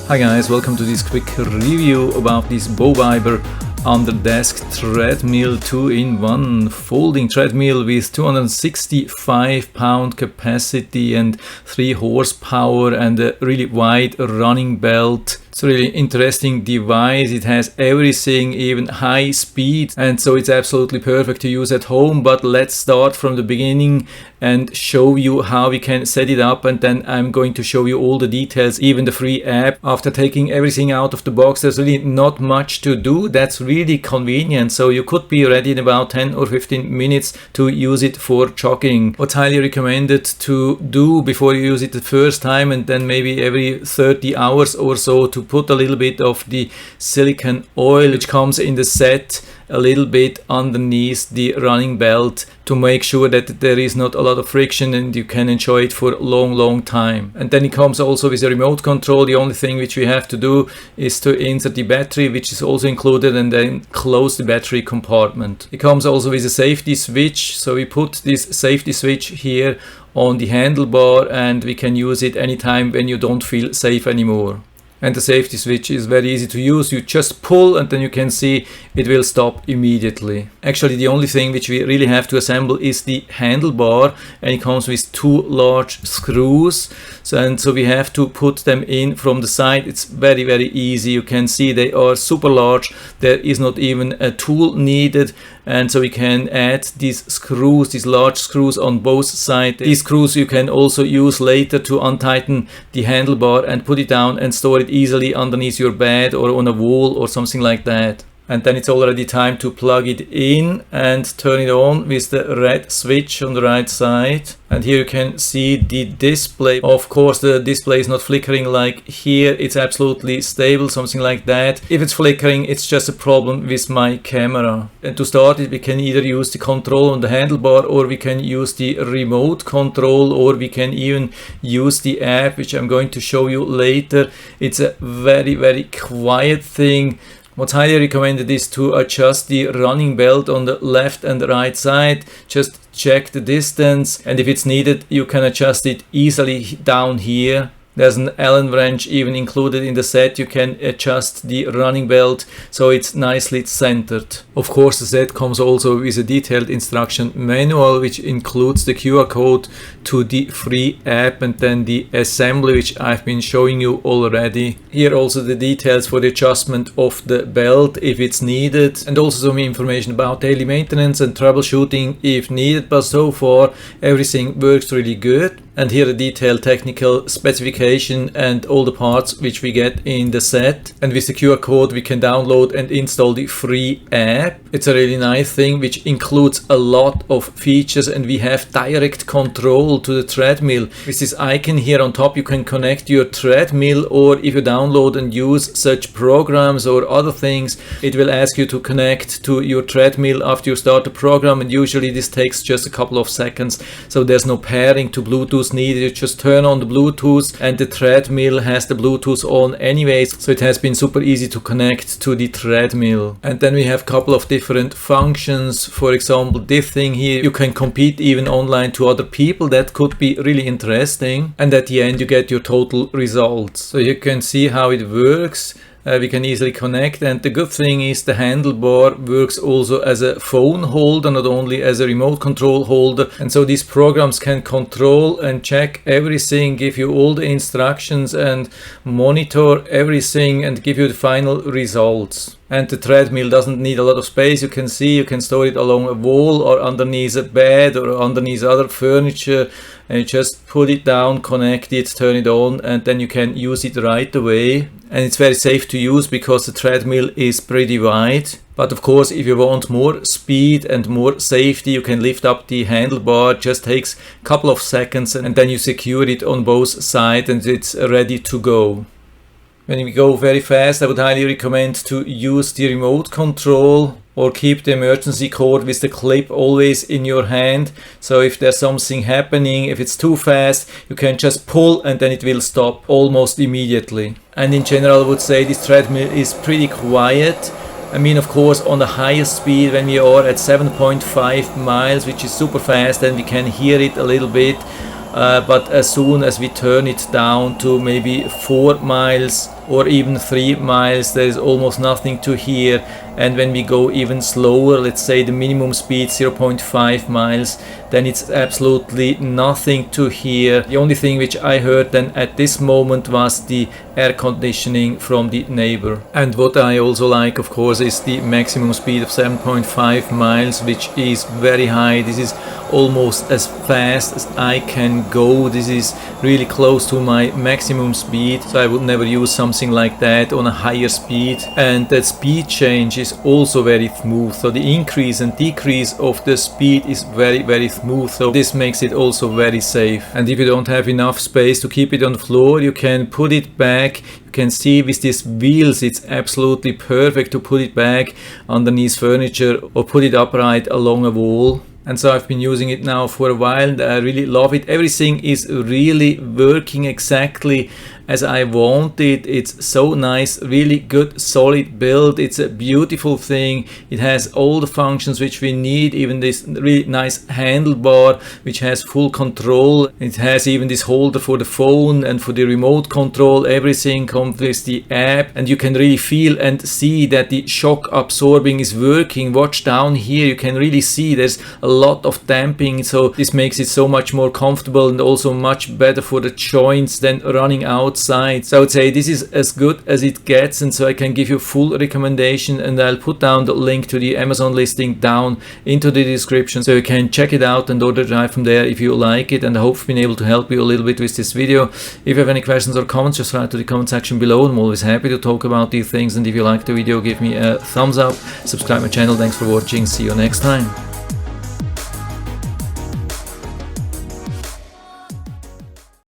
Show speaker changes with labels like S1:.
S1: Hi guys, welcome to this quick review about this Bobiber under desk treadmill 2-in-1 folding treadmill with 265-pound capacity and 3 horsepower and a really wide running belt. It's a really interesting device. It has everything, even high speed, and so it's absolutely perfect to use at home. But let's start from the beginning and show you how we can set it up, and then I'm going to show you all the details, even the free app. After taking everything out of the box, there's really not much to do. That's really convenient, so you could be ready in about 10 or 15 minutes to use it for jogging. What's highly recommended to do before you use it the first time, and then maybe every 30 hours or so, to put a little bit of the silicone oil which comes in the set a little bit underneath the running belt to make sure that there is not a lot of friction and you can enjoy it for a long time. And then it comes also with a remote control. The only thing which we have to do is to insert the battery, which is also included, and then close the battery compartment. It comes also with a safety switch, so we put this safety switch here on the handlebar and we can use it anytime when you don't feel safe anymore. And the safety switch is very easy to use. You just pull and then you can see it will stop immediately. Actually, the only thing which we really have to assemble is the handlebar, and it comes with 2 large screws. So we have to put them in from the side. It's very easy. You can see they are super large. There is not even a tool needed, and so we can add these screws, these large screws on both sides. These screws you can also use later to untighten the handlebar and put it down and store it easily underneath your bed or on a wall or something like that. And then it's already time to plug it in and turn it on with the red switch on the right side. And here you can see the display. Of course, the display is not flickering like here. It's absolutely stable, something like that. If it's flickering, it's just a problem with my camera. And to start it, we can either use the control on the handlebar, or we can use the remote control, or we can even use the app, which I'm going to show you later. It's a very quiet thing. What's highly recommended is to adjust the running belt on the left and the right side. Just check the distance, and if it's needed, you can adjust it easily down here. There's an Allen wrench even included in the set. You can adjust the running belt so it's nicely centered. Of course, the set comes also with a detailed instruction manual which includes the QR code to the free app and then the assembly, which I've been showing you already. Here also the details for the adjustment of the belt if it's needed, and also some information about daily maintenance and troubleshooting if needed, but so far everything works really good. And here a detailed technical specification and all the parts which we get in the set. And with the QR code we can download and install the free app. It's a really nice thing which includes a lot of features, and we have direct control to the treadmill. With this icon here on top you can connect your treadmill, or if you download and use such programs or other things, it will ask you to connect to your treadmill after you start the program, and usually this takes just a couple of seconds, so there's no pairing to Bluetooth needed. You just turn on the Bluetooth and the treadmill has the Bluetooth on anyways, so it has been super easy to connect to the treadmill. And then we have a couple of different functions. For example, this thing here, you can compete even online to other people. That could be really interesting, and at the end you get your total results. So you can see how it works. We can easily connect, and the good thing is the handlebar works also as a phone holder, not only as a remote control holder, and so these programs can control and check everything, give you all the instructions and monitor everything and give you the final results. And the treadmill doesn't need a lot of space. You can see you can store it along a wall or underneath a bed or underneath other furniture, and you just put it down, connect it, turn it on, and then you can use it right away. And it's very safe to use because the treadmill is pretty wide. But of course, if you want more speed and more safety, you can lift up the handlebar. It just takes a couple of seconds, and then you secure it on both sides and it's ready to go. When we go very fast, I would highly recommend to use the remote control, or keep the emergency cord with the clip always in your hand. So if there's something happening, if it's too fast, you can just pull and then it will stop almost immediately. And in general, I would say this treadmill is pretty quiet. I mean, of course, on the highest speed, when we are at 7.5 miles, which is super fast, then we can hear it a little bit. But as soon as we turn it down to maybe 4 miles, or even 3 miles, there is almost nothing to hear. And when we go even slower, let's say the minimum speed 0.5 miles, then it's absolutely nothing to hear. The only thing which I heard then at this moment was the air conditioning from the neighbor. And what I also like, of course, is the maximum speed of 7.5 miles, which is very high. This is almost as fast as I can go. This is really close to my maximum speed, so I would never use something like that on a higher speed. And that speed change is also very smooth, so the increase and decrease of the speed is very smooth, so this makes it also very safe. And if you don't have enough space to keep it on the floor, you can put it back. You can see with these wheels it's absolutely perfect to put it back underneath furniture or put it upright along a wall. And so I've been using it now for a while and I really love it. Everything is really working exactly as I want it. It's so nice, really good solid build. It's a beautiful thing. It has all the functions which we need, even this really nice handlebar which has full control. It has even this holder for the phone and for the remote control. Everything comes with the app, and you can really feel and see that the shock absorbing is working. Watch down here, you can really see there's a lot of damping, so this makes it so much more comfortable and also much better for the joints than running outside. So I would say this is as good as it gets, and so I can give you full recommendation, and I'll put down the link to the Amazon listing down into the description so you can check it out and order right from there if you like it. And I hope I've been able to help you a little bit with this video. If you have any questions or comments, just write to the comment section below. I'm always happy to talk about these things, and if you like the video, give me a thumbs up, subscribe my channel. Thanks for watching, see you next time.